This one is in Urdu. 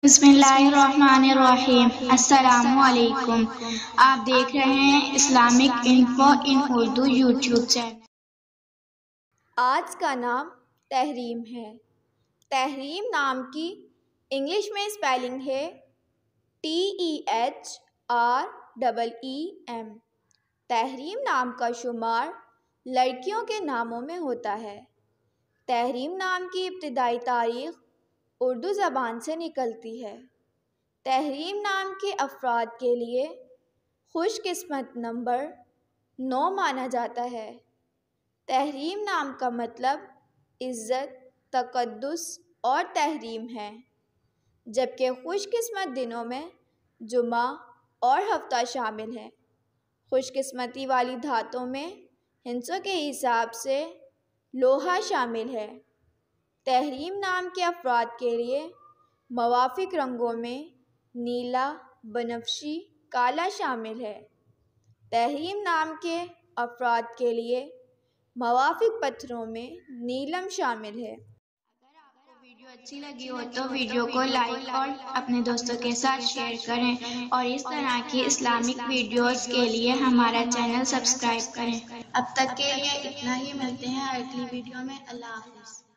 بسم اللہ الرحمن الرحیم۔ السلام علیکم۔ آپ دیکھ رہے ہیں اسلامک انفو ان اردو یوٹیوب چینل۔ آج کا نام تحریم ہے۔ تحریم نام کی انگلش میں اسپیلنگ ہے TEHREEM۔ تحریم نام کا شمار لڑکیوں کے ناموں میں ہوتا ہے۔ تحریم نام کی ابتدائی تاریخ اردو زبان سے نکلتی ہے۔ تحریم نام کے افراد کے لیے خوش قسمت نمبر 9 مانا جاتا ہے۔ تحریم نام کا مطلب عزت، تقدس اور تحریم ہے، جبکہ خوش قسمت دنوں میں جمعہ اور ہفتہ شامل ہیں۔ خوش قسمتی والی دھاتوں میں ہندسوں کے حساب سے لوہا شامل ہے۔ تحریم نام کے افراد کے لیے موافق رنگوں میں نیلا، بنفشی، کالا شامل ہے۔ تحریم نام کے افراد کے لیے موافق پتھروں میں نیلم شامل ہے۔ اگر آپ کو ویڈیو اچھی لگی ہو تو ویڈیو کو لائک اور اپنے دوستوں کے ساتھ شیئر کریں، اور اس طرح کی اسلامک ویڈیوز کے لیے ہمارا چینل سبسکرائب کریں۔ اب تک کے لیے اتنا ہی، ملتے ہیں اگلی ویڈیو میں۔ اللہ حافظ۔